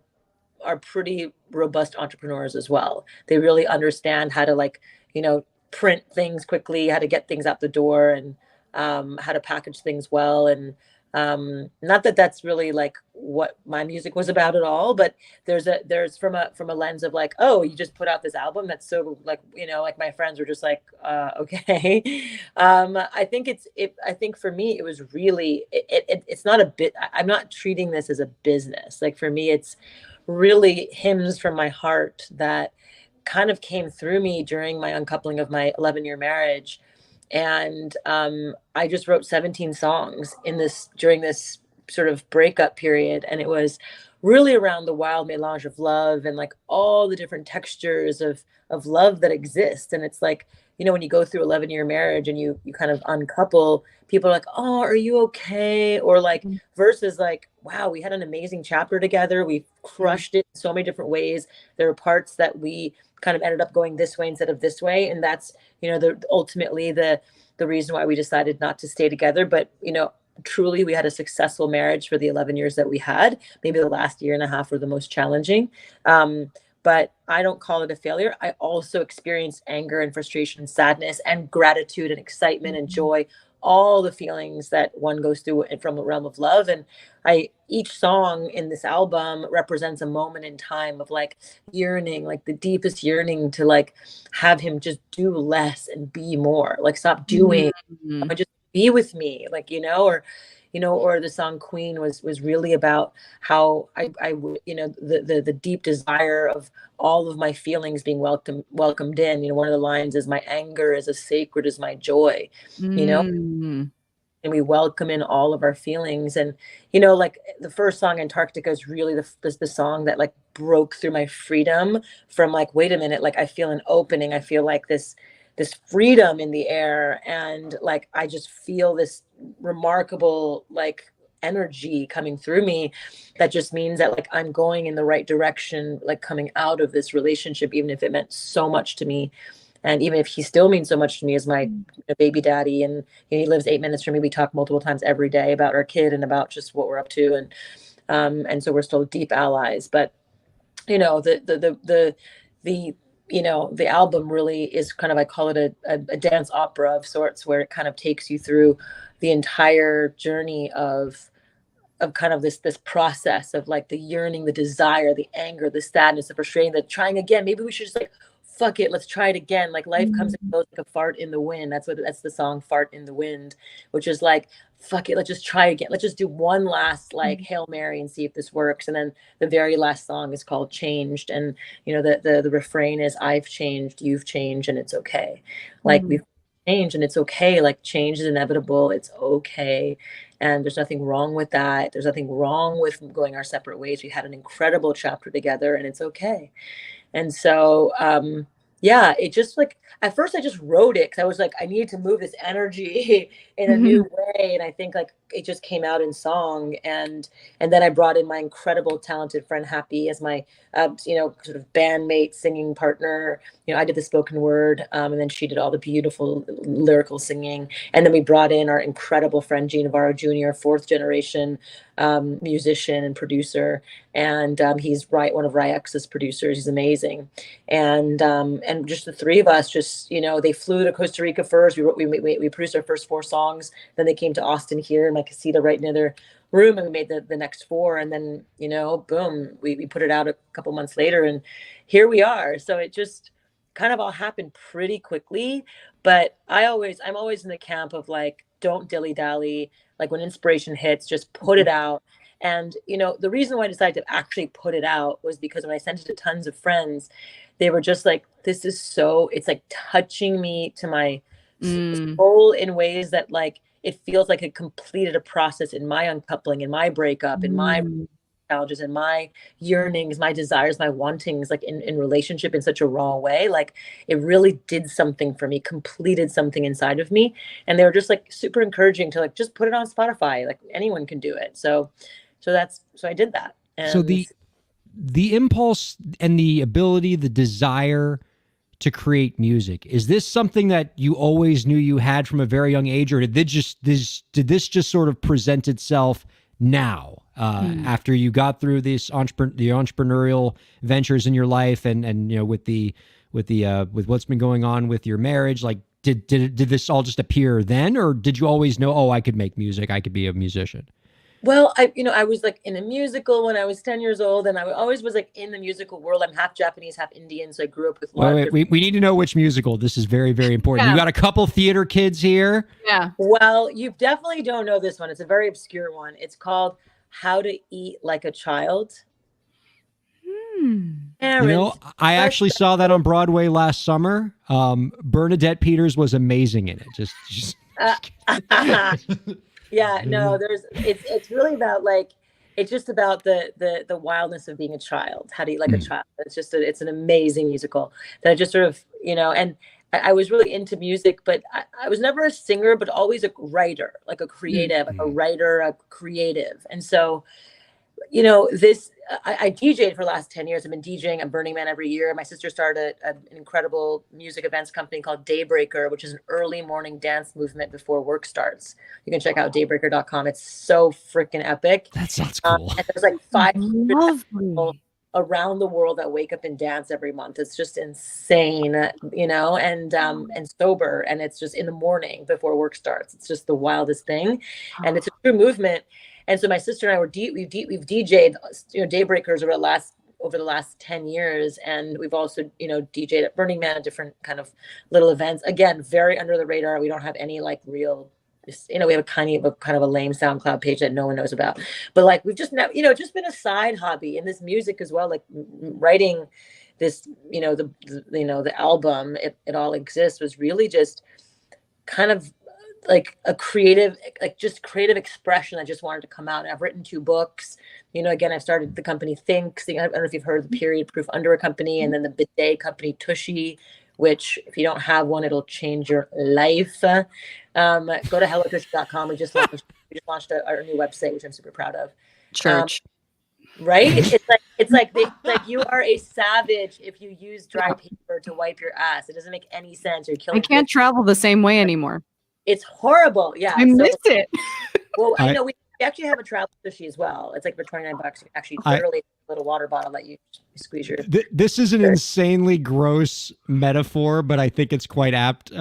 pretty robust entrepreneurs as well. They really understand how to print things quickly, how to get things out the door, and how to package things well. And not that that's really like what my music was about at all, but there's from a lens of like, oh, you just put out this album that's so like, like my friends were just like, okay. I think for me it was really it's not a bit. I'm not treating this as a business. Like for me, it's really hymns from my heart that kind of came through me during my uncoupling of my 11-year marriage. And I just wrote 17 songs during this sort of breakup period. And it was really around the wild melange of love and like all the different textures of love that exist. And it's like, when you go through 11-year marriage and you kind of uncouple, people are like, oh, are you okay? Or like versus like, wow, we had an amazing chapter together. We crushed it in so many different ways. There were parts that we kind of ended up going this way instead of this way. And that's, ultimately the reason why we decided not to stay together. But, truly we had a successful marriage for the 11 years that we had. Maybe the last year and a half were the most challenging. But I don't call it a failure. I also experienced anger and frustration and sadness and gratitude and excitement and joy, all the feelings that one goes through from the realm of love. And each song in this album represents a moment in time of like yearning, like the deepest yearning to like have him just do less and be more, like stop doing, just be with me, like, or the song Queen was really about how the deep desire of all of my feelings being welcomed in. One of the lines is, my anger is as sacred as my joy, and we welcome in all of our feelings. And like the first song, Antarctica, is really the song that like broke through my freedom from like, wait a minute, like I feel an opening, I feel like this freedom in the air, and like I just feel this remarkable like energy coming through me that just means that like I'm going in the right direction, like coming out of this relationship, even if it meant so much to me. And even if he still means so much to me as my baby daddy, and he lives 8 minutes from me, we talk multiple times every day about our kid and about just what we're up to. And so we're still deep allies. But, the album really is kind of, I call it a dance opera of sorts, where it kind of takes you through the entire journey of kind of this process of like the yearning, the desire, the anger, the sadness, the frustration, the trying again. Maybe we should just like, fuck it, let's try it again. Like life comes and goes like a fart in the wind. That's the song Fart in the Wind, which is like, fuck it, let's just try again. Let's just do one last like Hail Mary and see if this works. And then the very last song is called Changed. And the refrain is, I've changed, you've changed, and it's okay. Like we've changed and it's okay. Like change is inevitable. It's okay. And there's nothing wrong with that. There's nothing wrong with going our separate ways. We had an incredible chapter together, and it's okay. And so, it just like, at first I just wrote it because I was like, I needed to move this energy in a new way. And I think like it just came out in song. And then I brought in my incredible, talented friend Happy as my, sort of bandmate, singing partner. I did the spoken word, and then she did all the beautiful lyrical singing. And then we brought in our incredible friend Gene Navarro Jr., fourth generation musician and producer. And he's one of Ryex's producers. He's amazing. And just the three of us, they flew to Costa Rica first. We produced our first 4 songs. Then they came to Austin here in my casita right near their room, and we made the next 4, and then, boom, we put it out a couple months later, and here we are. So it just kind of all happened pretty quickly. But I'm always in the camp of like, don't dilly dally. Like when inspiration hits, just put it out. And the reason why I decided to actually put it out was because when I sent it to tons of friends, they were just like, this is so, it's like touching me to my soul in ways that like it feels like it completed a process in my uncoupling, in my breakup, in my challenges, in my yearnings, my desires, my wantings, like in relationship in such a raw way. Like it really did something for me, completed something inside of me. And they were just like super encouraging to like, just put it on Spotify. Like anyone can do it. So I did that. And So the impulse and the ability, the desire to create music, is this something that you always knew you had from a very young age, or did this just sort of present itself now after you got through the entrepreneurial ventures in your life and with what's been going on with your marriage? Like did this all just appear then, or did you always know, oh, I could make music, I could be a musician? Well, I was like in a musical when I was 10 years old, and I always was like in the musical world. I'm half Japanese, half Indian, so I grew up with. We need to know which musical. This is very, very important. Yeah. You got a couple theater kids here. Yeah. Well, you definitely don't know this one. It's a very obscure one. It's called How to Eat Like a Child. I actually saw that on Broadway last summer. Bernadette Peters was amazing in it. Just Yeah, no, it's really about like, it's just about the wildness of being a child. How to eat like a child. It's an amazing musical that I just sort of, and I was really into music, but I was never a singer, but always a writer, like a creative, like a writer, a creative. And so, I DJ'd for the last 10 years. I've been DJing at Burning Man every year. My sister started an incredible music events company called Daybreaker, which is an early morning dance movement before work starts. You can check out daybreaker.com. It's so freaking epic. that sounds cool. And there's like 500 people around the world that wake up and dance every month. It's just insane, and sober. And it's just in the morning before work starts. It's just the wildest thing. And it's a true movement. And so my sister and I we've DJ'd, Daybreakers over the last 10 years. And we've also, DJ'd at Burning Man, different kind of little events. Again, very under the radar. We don't have any like real, we have a kind of a lame SoundCloud page that no one knows about. But like, we've just now, just been a side hobby in this music as well. Like writing this, the album, It All Exists, was really just kind of like a creative, just creative expression that just wanted to come out. And I've written 2 books. Again, I've started the company Thinks. I don't know if you've heard of the Period Proof Underwear Company, and then the bidet company Tushy, which if you don't have one, it'll change your life. Go to hellotushy.com. We just launched our new website, which I'm super proud of. Church. Right? It's like you are a savage if you use dry paper to wipe your ass. It doesn't make any sense. You're killing. I can't travel the same way anymore. It's horrible. Yeah. I miss it. Well, I know we actually have a travel tushy as well. It's like for $29. You can actually literally a little water bottle that you squeeze your. This is an insanely gross metaphor, but I think it's quite apt.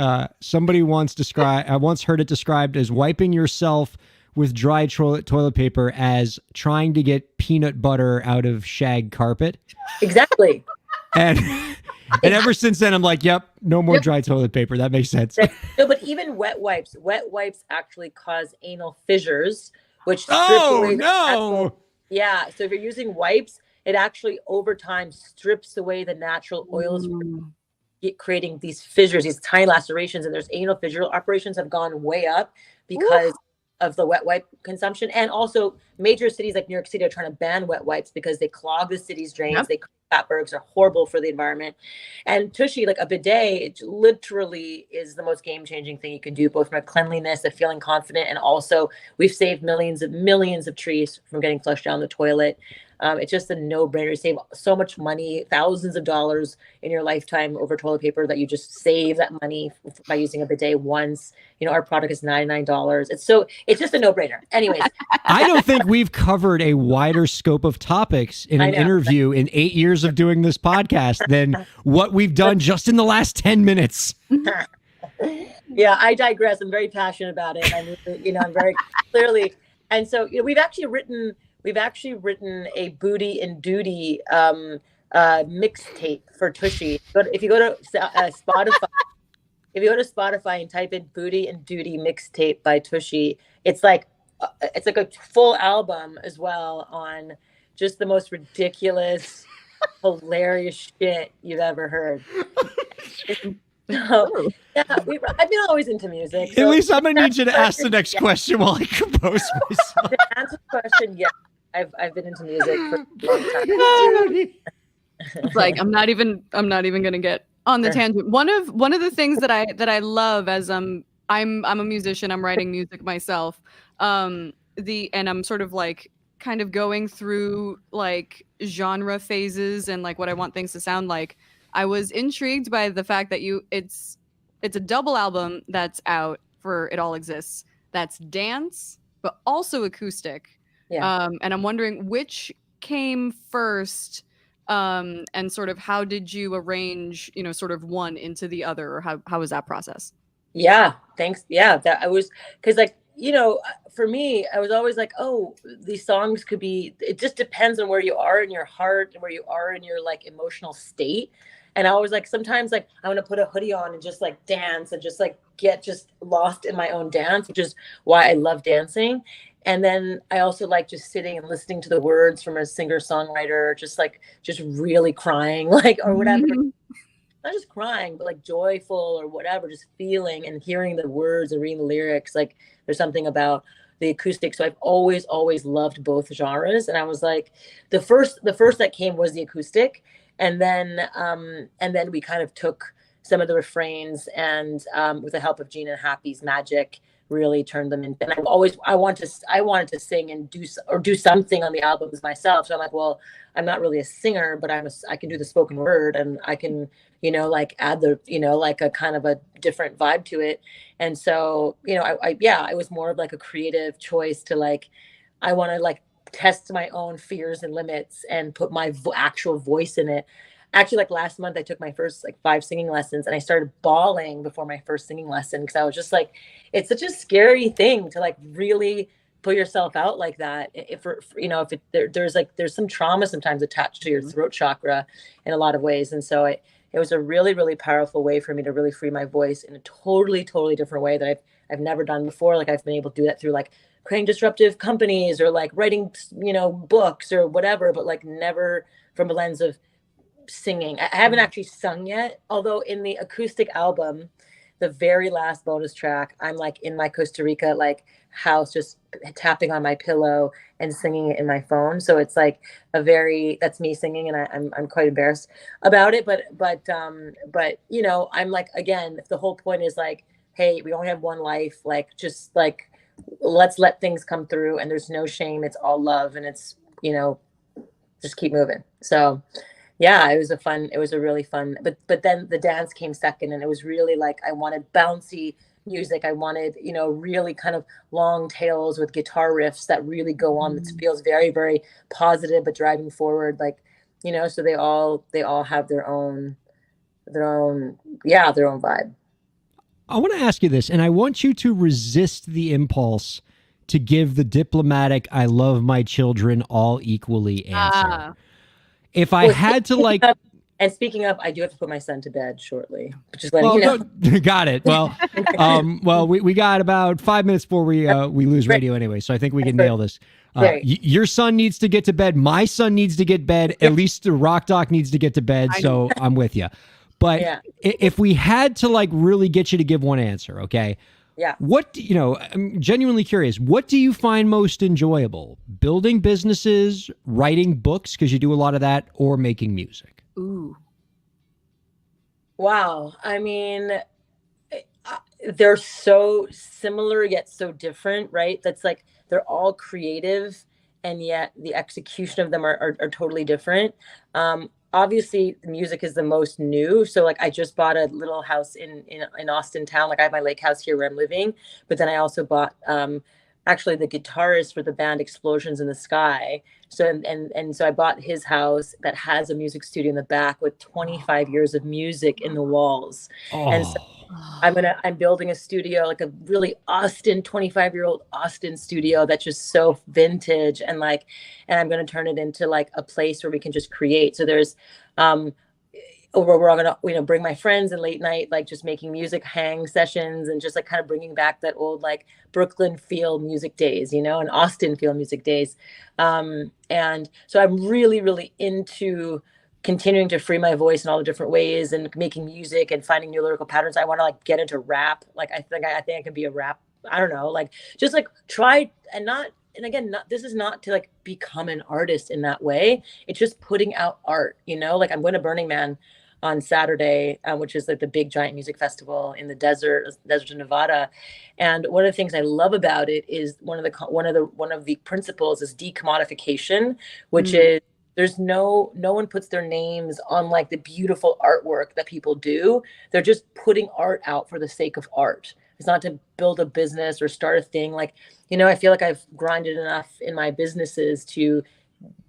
Somebody I once heard it described as wiping yourself with dry toilet paper as trying to get peanut butter out of shag carpet. Exactly. And ever since then, I'm like, yep, no more dry toilet paper. That makes sense. No, but even wet wipes actually cause anal fissures, which strip away the natural. Yeah. So if you're using wipes, it actually over time strips away the natural oils, creating these fissures, these tiny lacerations. And there's anal fissure operations have gone way up because of the wet wipe consumption. And also major cities like New York City are trying to ban wet wipes because they clog the city's drains. They fatbergs are horrible for the environment. And Tushy, like a bidet, it literally is the most game-changing thing you can do, both from a cleanliness, a feeling confident, and also we've saved millions of trees from getting flushed down the toilet. It's just a no-brainer. You save so much money, thousands of dollars in your lifetime over toilet paper that you just save that money by using a bidet once. Our product is $99. It's just a no-brainer. Anyways. I don't think we've covered a wider scope of topics in an interview in 8 years of doing this podcast than what we've done just in the last 10 minutes. Yeah, I digress. I'm very passionate about it. I mean, I'm very clearly And so, you know, we've actually written a Booty and Duty mixtape for Tushy. But if you go to Spotify, if you go to Spotify and type in Booty and Duty mixtape by Tushy, it's like a full album as well on just the most ridiculous, hilarious shit you've ever heard. So, yeah, I've been always into music. At So least I'm gonna need you to ask the next question while I compose myself. to answer the question, yeah, I've been into music for a long time. It's like I'm not even gonna get on the tangent. One of the things that I love as I'm a musician, I'm writing music myself. And I'm sort of like kind of going through like genre phases and like what I want things to sound like. I was intrigued by the fact that it's a double album that's out for It All Exists. That's dance, but also acoustic. Yeah. And I'm wondering which came first, and sort of how did you arrange, you know, sort of one into the other, or how was that process? Yeah, thanks. Yeah, that I was, because like, you know, for me, I was always like, oh, these songs could be, it just depends on where you are in your heart and where you are in your like emotional state. And I was like, sometimes like I want to put a hoodie on and just like dance and just like get just lost in my own dance, which is why I love dancing. And then I also like just sitting and listening to the words from a singer-songwriter, just really crying, like, or whatever. Not just crying, but like joyful or whatever, just feeling and hearing the words and reading the lyrics. Like there's something about the acoustic. So I've always loved both genres. And I was like, the first that came was the acoustic. And then we kind of took some of the refrains and with the help of Gina and Happy's magic, really turned them in. And I wanted to sing and do something on the albums myself. So I'm like, well, I'm not really a singer, but I can do the spoken word, and I can, you know, like add the, you know, like a kind of a different vibe to it. And so, you know, I was more of like a creative choice to like, I want to like test my own fears and limits and put my actual voice in it. Actually, like last month, I took my first like 5 singing lessons, and I started bawling before my first singing lesson because I was just like, it's such a scary thing to like really put yourself out like that. If you know, there's some trauma sometimes attached to your throat chakra in a lot of ways, and so it was a really, really powerful way for me to really free my voice in a totally different way that I've never done before. Like I've been able to do that through like creating disruptive companies or like writing, you know, books or whatever, but like never from a lens of singing. I haven't actually sung yet, although in the acoustic album, the very last bonus track, I'm like in my Costa Rica like house, just tapping on my pillow and singing it in my phone. So it's like that's me singing, and I'm quite embarrassed about it. But you know, I'm like, again, if the whole point is like, hey, we only have one life, like just like let's let things come through, and there's no shame. It's all love, and it's, you know, just keep moving. So yeah, it was a really fun, but then the dance came second, and it was really like, I wanted bouncy music. I wanted, you know, really kind of long tails with guitar riffs that really go on. That feels very, very positive, but driving forward, like, you know, so they all have their own vibe. I want to ask you this, and I want you to resist the impulse to give the diplomatic, I love my children all equally answer. If I had to like, and speaking of, I do have to put my son to bed shortly. Just letting you know. Got it. Well, we got about 5 minutes before we lose radio anyway, so I think we can nail this. Your son needs to get to bed. My son needs to get bed. At least the Rock Doc needs to get to bed. So I'm with you. But if we had to like really get you to give one answer, okay? Yeah. What, you know, I'm genuinely curious. What do you find most enjoyable? Building businesses, writing books, because you do a lot of that, or making music? Ooh. Wow. I mean, they're so similar yet so different, right? That's like, they're all creative, and yet the execution of them are totally different. Obviously the music is the most new. So like I just bought a little house in Austin town. Like I have my lake house here where I'm living, but then I also bought actually the guitarist for the band Explosions in the Sky. So and so I bought his house that has a music studio in the back with 25 years of music in the walls. And so Oh, I'm building a studio, like a really Austin 25-year-old Austin studio that's just so vintage, and like, and I'm gonna turn it into like a place where we can just create. So there's where we're all gonna, bring my friends and late night, like just making music hang sessions, and just like kind of bringing back that old like Brooklyn feel music days, and Austin feel music days. And so I'm really, really into continuing to free my voice in all the different ways and making music and finding new lyrical patterns. I want to like get into rap. Like I think I can be a rap. I don't know, like just like try and not. And again, this is not to like become an artist in that way. It's just putting out art, like I'm going to Burning Man on Saturday, which is like the big giant music festival in the desert of Nevada. And one of the things I love about it is one of the principles is decommodification, which is there's no one puts their names on like the beautiful artwork that people do. They're just putting art out for the sake of art. It's not to build a business or start a thing. Like, I feel like I've grinded enough in my businesses to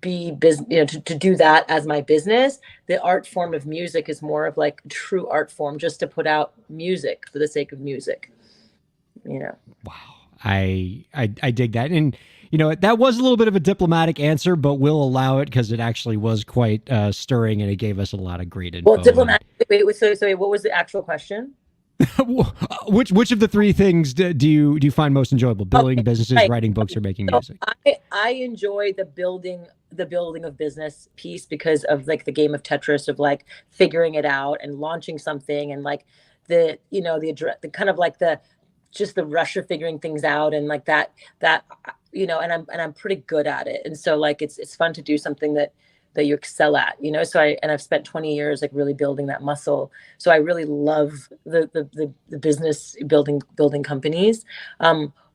be business, to do that as my business. The art form of music is more of like a true art form, just to put out music for the sake of music. wow. I dig that. And that was a little bit of a diplomatic answer, but we'll allow it because it actually was quite stirring, and it gave us a lot of great info. Well, diplomatic. Wait, so what was the actual question? Which of the three things do you find most enjoyable? Building businesses, right. writing books, or making music? I enjoy the building of business piece because of like the game of Tetris, of like figuring it out and launching something, and like the kind of like the rush of figuring things out, and like that and I'm pretty good at it. And so like it's fun to do something that you excel at, so I've spent 20 years like really building that muscle. So I really love the business building companies.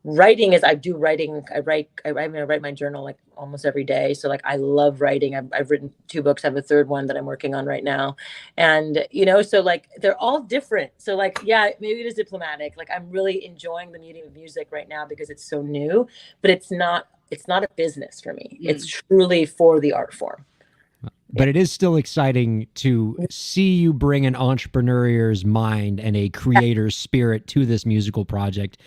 Writing is, I do writing. I write my journal like almost every day. So like I love writing. I've written 2 books. I have a 3rd one that I'm working on right now. And, so like they're all different. So like, yeah, maybe it is diplomatic. Like I'm really enjoying the medium of music right now because it's so new, but it's not a business for me. It's truly for the art form. But it is still exciting to see you bring an entrepreneur's mind and a creator's spirit to this musical project.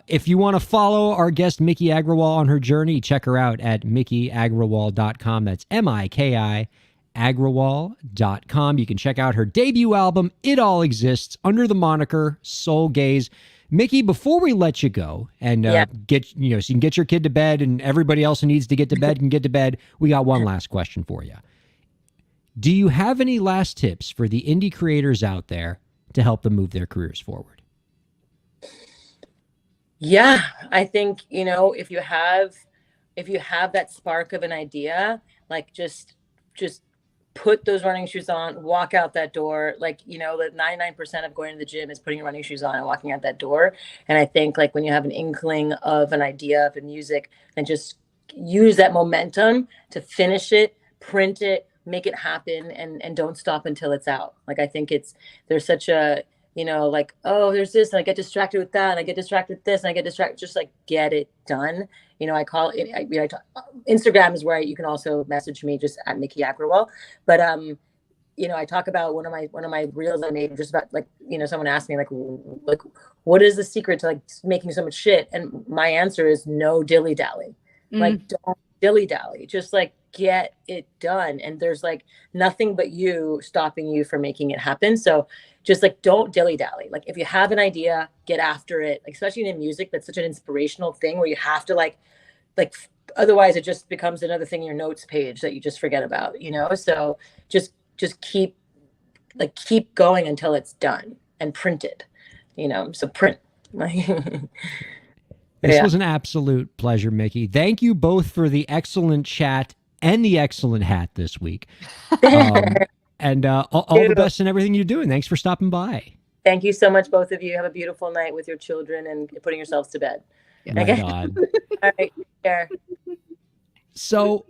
If you want to follow our guest, Miki Agrawal, on her journey, check her out at mikiagrawal.com. That's MIKI Agrawal.com. You can check out her debut album, It All Exists, under the moniker Soul Gaze. Miki, before we let you go and get, so you can get your kid to bed, and everybody else who needs to get to bed can get to bed, we got one last question for you. Do you have any last tips for the indie creators out there to help them move their careers forward? Yeah, I think, if you have that spark of an idea, like just put those running shoes on, walk out that door. Like, the 99% of going to the gym is putting your running shoes on and walking out that door. And I think like when you have an inkling of an idea of a music, then just use that momentum to finish it, print it, make it happen, and don't stop until it's out. Like, I think there's such a, like, oh, there's this, and I get distracted with that, and I get distracted with this, and I get distracted. Just like get it done. I call it, Instagram is where you can also message me, just at Miki Agrawal. But I talk about one of my reels I made, just about like, someone asked me like what is the secret to like making so much shit? And my answer is no dilly dally. Like, don't dilly dally. Just like get it done. And there's like nothing but you stopping you from making it happen. So just like, don't dilly dally. Like, if you have an idea, get after it. Like, especially in music, that's such an inspirational thing where you have to like otherwise it just becomes another thing in your notes page that you just forget about, So just keep going until it's done and printed, so print. This was an absolute pleasure, Miki. Thank you both for the excellent chat and the excellent hat this week. And all the best in everything you're doing. Thanks for stopping by. Thank you so much, both of you. Have a beautiful night with your children and putting yourselves to bed. Right on. All right. Take care. So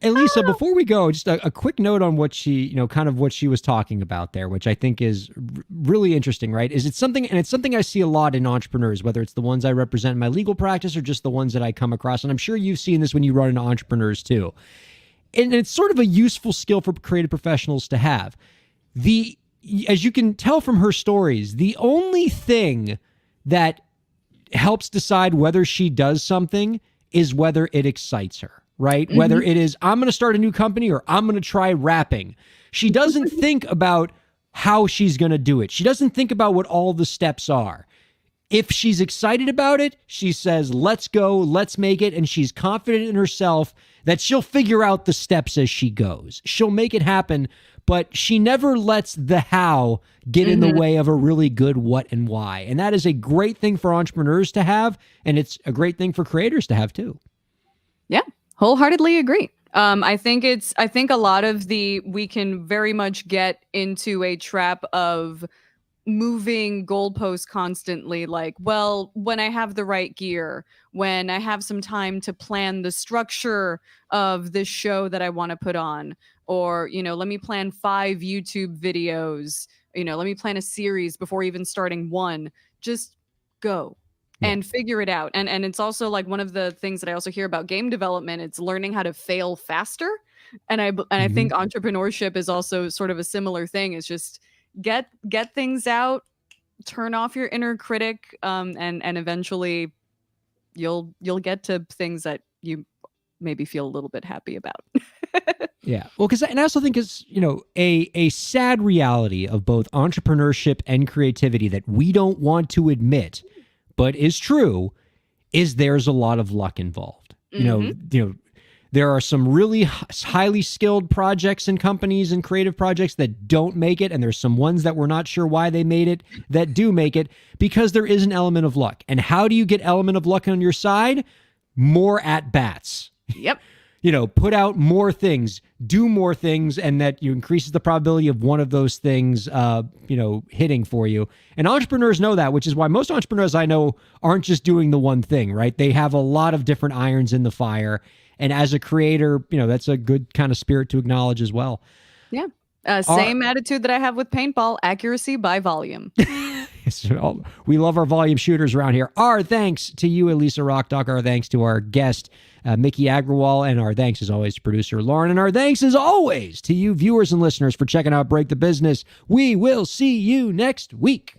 Elisa, before we go, just a quick note on what she, kind of what she was talking about there, which I think is really interesting, right? Is it something, and it's something I see a lot in entrepreneurs, whether it's the ones I represent in my legal practice or just the ones that I come across. And I'm sure you've seen this when you run into entrepreneurs too. And it's sort of a useful skill for creative professionals to have. As you can tell from her stories, the only thing that helps decide whether she does something is whether it excites her. Right? Mm-hmm. Whether it is, I'm going to start a new company or I'm going to try rapping. She doesn't think about how she's going to do it. She doesn't think about what all the steps are. If she's excited about it, she says, let's go, let's make it. And she's confident in herself that she'll figure out the steps as she goes. She'll make it happen, but she never lets the how get in the way of a really good what and why. And that is a great thing for entrepreneurs to have. And it's a great thing for creators to have too. Yeah. Wholeheartedly agree. I think a lot of we can very much get into a trap of moving goalposts constantly. Like, well, when I have the right gear, when I have some time to plan the structure of this show that I want to put on, or, let me plan 5 YouTube videos, let me plan a series before even starting one. Just go. And figure it out. And it's also like one of the things that I also hear about game development, it's learning how to fail faster. And I think entrepreneurship is also sort of a similar thing. It's just get things out, turn off your inner critic, and eventually you'll get to things that you maybe feel a little bit happy about. Yeah. Well, and I also think it's, a sad reality of both entrepreneurship and creativity that we don't want to admit, but is true, is there's a lot of luck involved. There are some really highly skilled projects and companies and creative projects that don't make it. And there's some ones that we're not sure why they made it that do make it, because there is an element of luck. And how do you get element of luck on your side? More at bats. Yep. Put out more things, do more things, and that you increases the probability of one of those things, hitting for you. And entrepreneurs know that, which is why most entrepreneurs I know aren't just doing the one thing, right? They have a lot of different irons in the fire. And as a creator, that's a good kind of spirit to acknowledge as well. Yeah. Same attitude that I have with paintball, accuracy by volume. So we love our volume shooters around here. Our thanks to you, Elisa Rockdock. Our thanks to our guest, Mickey Agrawal. And our thanks, as always, to producer Lauren. And our thanks, as always, to you, viewers and listeners, for checking out Break the Business. We will see you next week.